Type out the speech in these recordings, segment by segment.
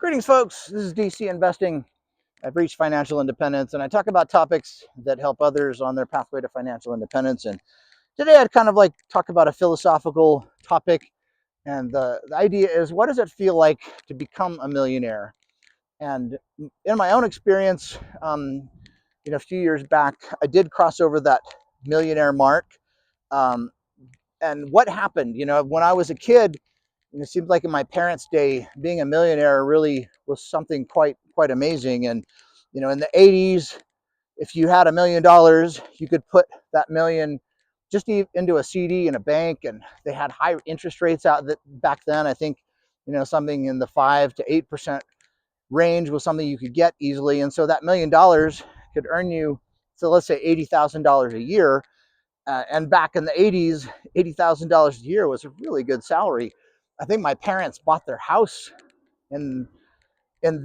Greetings, folks. This is DC Investing. I've reached financial independence, and I talk about topics that help others on their pathway to financial independence. And today I'd kind of like talk about a philosophical topic. And the idea is, what does it feel like to become a millionaire? And in my own experience, a few years back, I did cross over that millionaire mark. Um, and what happened? When I was a kid, it seemed like in my parents' day, being a millionaire really was something quite amazing. And in the 80s, if you had $1 million, you could put that million just into a CD in a bank, and they had high interest rates out that back then. I think something in the 5 to 8% range was something you could get easily, and so that $1 million could earn you, so let's say $80,000 a year. And back in the 80s, $80,000 a year was a really good salary. I think my parents bought their house in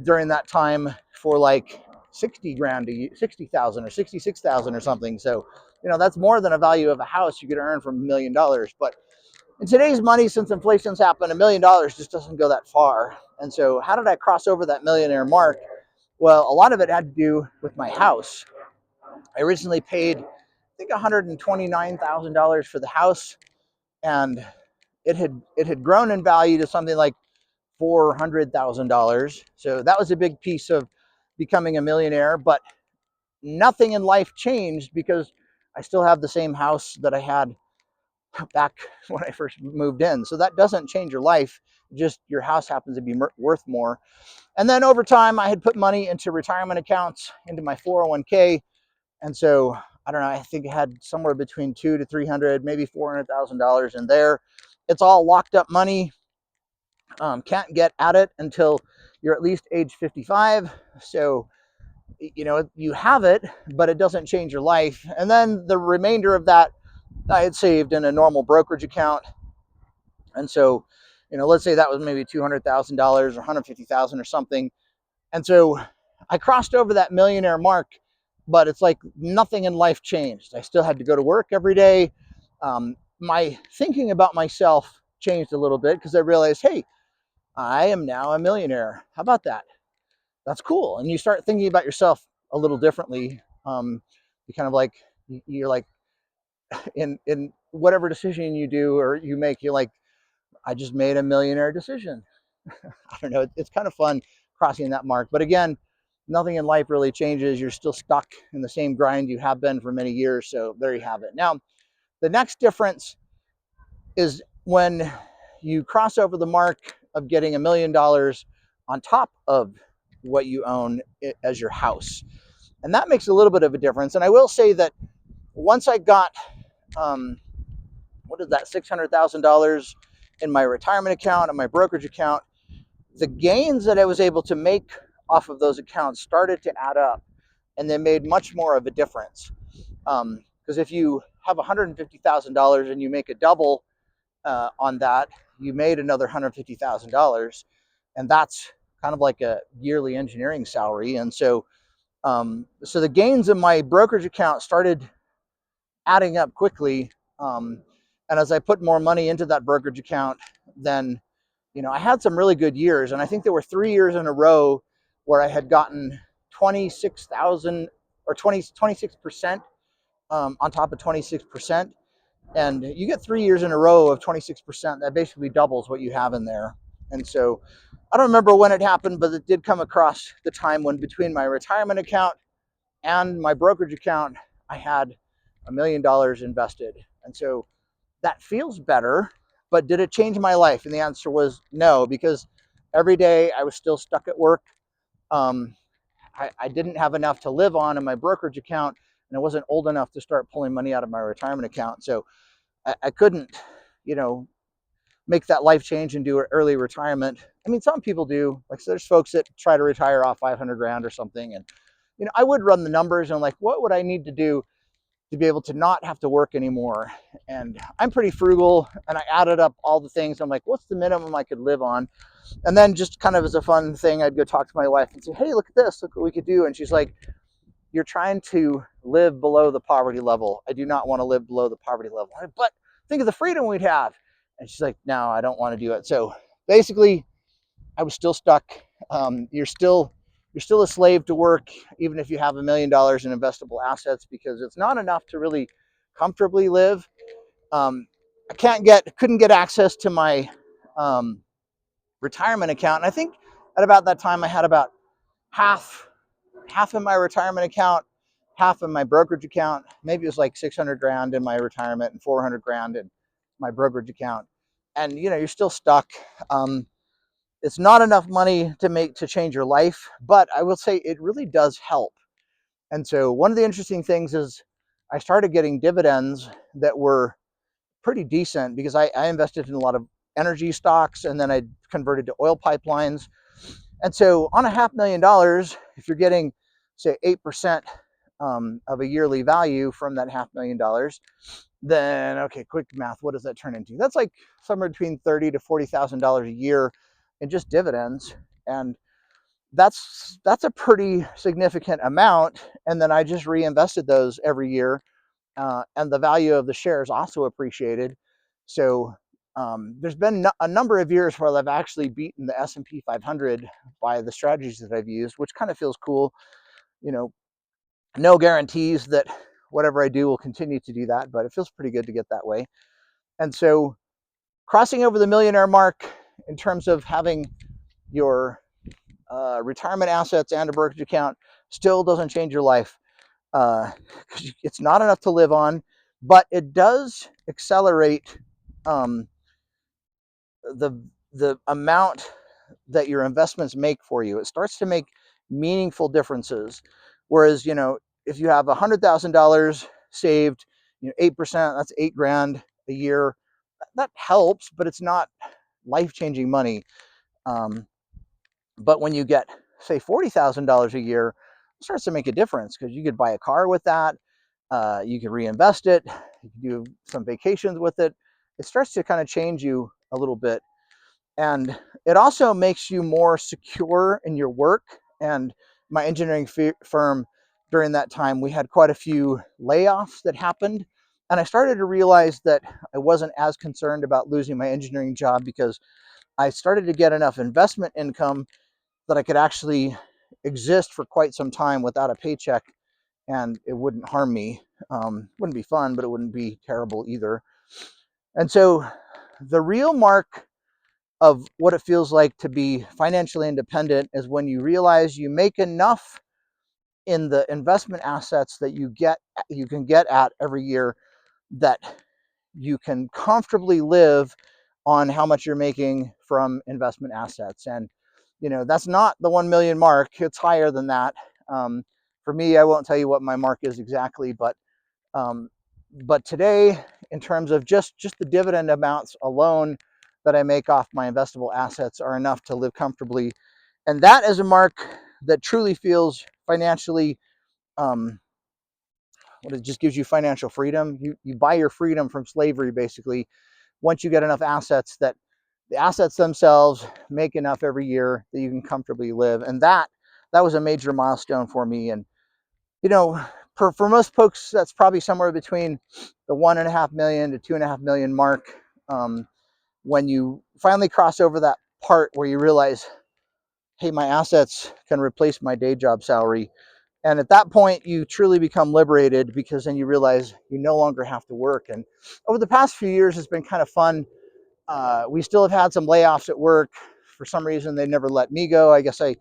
during that time for like 60 grand, 60,000 or 66,000 or something. So, that's more than a value of a house you could earn from $1 million. But in today's money, since inflation's happened, $1 million just doesn't go that far. And so, how did I cross over that millionaire mark? Well, a lot of it had to do with my house. I originally paid, I think, $129,000 for the house, and it had grown in value to something like $400,000. So that was a big piece of becoming a millionaire. But nothing in life changed because I still have the same house that I had back when I first moved in. So that doesn't change your life. Just your house happens to be worth more. And then over time, I had put money into retirement accounts, into my 401k. And so I don't know, I think I had somewhere between 200 to 300, maybe $400,000 in there. It's all locked up money. Can't get at it until you're at least age 55. So, you have it, but it doesn't change your life. And then the remainder of that I had saved in a normal brokerage account. And so, let's say that was maybe $200,000 or $150,000 or something. And so I crossed over that millionaire mark, but it's like nothing in life changed. I still had to go to work every day. My thinking about myself changed a little bit because I realized, hey, I am now a millionaire. How about that? That's cool. And you start thinking about yourself a little differently. You kind of like, you're like, in whatever decision you do or you make, you're like, I just made a millionaire decision. I don't know. It's kind of fun crossing that mark. But again, nothing in life really changes. You're still stuck in the same grind you have been for many years. So there you have it. Now, the next difference is when you cross over the mark of getting $1 million on top of what you own as your house. And that makes a little bit of a difference. And I will say that once I got, what is that, $600,000 in my retirement account and my brokerage account, the gains that I was able to make off of those accounts started to add up, and they made much more of a difference. Because if you have $150,000 and you make a double on that, you made another $150,000, and that's kind of like a yearly engineering salary. And so, so the gains in my brokerage account started adding up quickly. And as I put more money into that brokerage account, then I had some really good years, and I think there were 3 years in a row where I had gotten 26,000 or 26% on top of 26%. And you get 3 years in a row of 26%, that basically doubles what you have in there. And so I don't remember when it happened, but it did come across the time when between my retirement account and my brokerage account, I had $1 million invested. And so that feels better, but did it change my life? And the answer was no, because every day I was still stuck at work. I didn't have enough to live on in my brokerage account, and I wasn't old enough to start pulling money out of my retirement account. So I couldn't, make that life change and do an early retirement. I mean, some people do. Like, so there's folks that try to retire off 500 grand or something. And, I would run the numbers and like, what would I need to do to be able to not have to work anymore? And I'm pretty frugal, and I added up all the things. I'm like, what's the minimum I could live on? And then just kind of as a fun thing, I'd go talk to my wife and say, hey, look at this, look what we could do. And she's like, you're trying to live below the poverty level. I do not want to live below the poverty level. But think of the freedom we'd have. And she's like, no, I don't want to do it. So basically, I was still stuck You're still a slave to work, even if you have $1 million in investable assets, because it's not enough to really comfortably live. Couldn't get access to my um, retirement account, and I think at about that time I had about half in my retirement account, half in my brokerage account. Maybe it was like 600 grand in my retirement and 400 grand in my brokerage account. And you're still stuck. It's not enough money to change your life, but I will say it really does help. And so one of the interesting things is I started getting dividends that were pretty decent, because I invested in a lot of energy stocks, and then I converted to oil pipelines. And so on $500,000, if you're getting, say, 8% of a yearly value from that $500,000, then, okay, quick math, what does that turn into? That's like somewhere between $30,000 to $40,000 a year in just dividends. And that's a pretty significant amount. And then I just reinvested those every year, and the value of the shares also appreciated. So there's been a number of years where I've actually beaten the S&P 500 by the strategies that I've used, which kind of feels cool. No guarantees that whatever I do will continue to do that, but it feels pretty good to get that way. And so crossing over the millionaire mark in terms of having your retirement assets and a brokerage account still doesn't change your life. It's not enough to live on, but it does accelerate um, the amount that your investments make for you. It starts to make meaningful differences. Whereas, if you have $100,000 saved, 8%, that's 8 grand a year. That helps, but it's not life-changing money. But when you get, say, $40,000 a year, it starts to make a difference, because you could buy a car with that. You can reinvest it. You can do some vacations with it. It starts to kind of change you a little bit. And it also makes you more secure in your work. And my engineering firm, during that time, we had quite a few layoffs that happened. And I started to realize that I wasn't as concerned about losing my engineering job, because I started to get enough investment income that I could actually exist for quite some time without a paycheck, and it wouldn't harm me. Wouldn't be fun, but it wouldn't be terrible either. And so the real mark of what it feels like to be financially independent is when you realize you make enough in the investment assets that you can get at every year, that you can comfortably live on how much you're making from investment assets. And that's not the 1 million mark. It's higher than that. For me, I won't tell you what my mark is exactly, um, but today, in terms of just the dividend amounts alone that I make off my investable assets, are enough to live comfortably. And that is a mark that truly feels financially, it just gives you financial freedom. You buy your freedom from slavery, basically, once you get enough assets, that the assets themselves make enough every year that you can comfortably live. And that was a major milestone for me. And for most folks, that's probably somewhere between the 1.5 million to 2.5 million mark. When you finally cross over that part where you realize, hey, my assets can replace my day job salary. And at that point, you truly become liberated, because then you realize you no longer have to work. And over the past few years, it's been kind of fun. We still have had some layoffs at work. For some reason, they never let me go. I guess I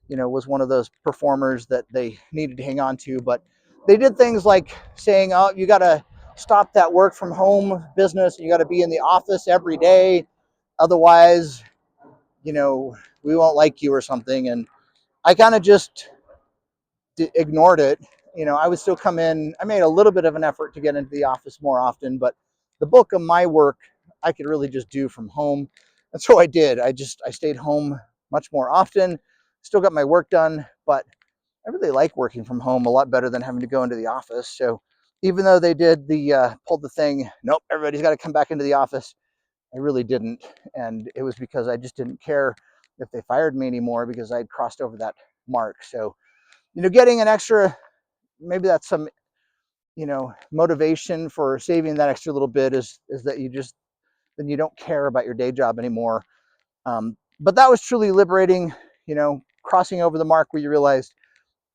was one of those performers that they needed to hang on to. But they did things like saying, oh, you got to stop that work from home business. You got to be in the office every day. Otherwise, we won't like you or something. And I kind of just ignored it. I would still come in. I made a little bit of an effort to get into the office more often, but the bulk of my work I could really just do from home. And so I did. I stayed home much more often, still got my work done, but I really like working from home a lot better than having to go into the office. So even though they did pulled the thing, nope, everybody's got to come back into the office, I really didn't. And it was because I just didn't care if they fired me anymore, because I'd crossed over that mark. So, getting an extra, maybe that's some, motivation for saving that extra little bit, is that then you don't care about your day job anymore. But that was truly liberating. crossing over the mark where you realized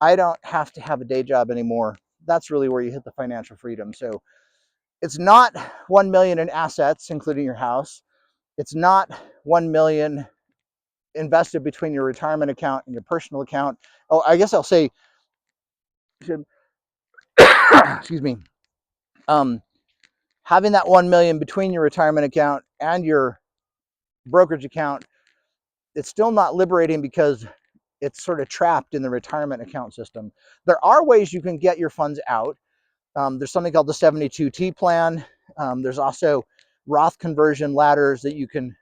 I don't have to have a day job anymore. That's really where you hit the financial freedom. So it's not 1 million in assets, including your house. It's not 1 million invested between your retirement account and your personal account. Oh, I guess I'll say, excuse me, having that 1 million between your retirement account and your brokerage account, it's still not liberating because it's sort of trapped in the retirement account system. There are ways you can get your funds out. There's something called the 72T plan. There's also Roth conversion ladders that you can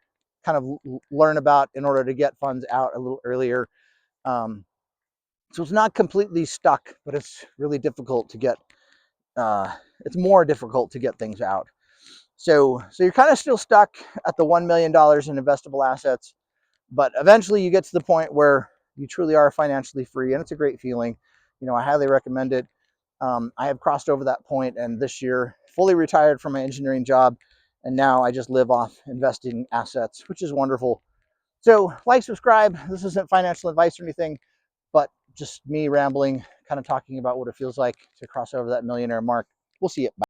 kind of learn about in order to get funds out a little earlier. So it's not completely stuck, but it's really difficult to get, it's more difficult to get things out. So you're kind of still stuck at the $1 million in investable assets, but eventually you get to the point where you truly are financially free, and it's a great feeling. I highly recommend it. I have crossed over that point, and this year fully retired from my engineering job, and now I just live off investing assets, which is wonderful. So like, subscribe. This isn't financial advice or anything, but just me rambling, kind of talking about what it feels like to cross over that millionaire mark. We'll see you. Bye.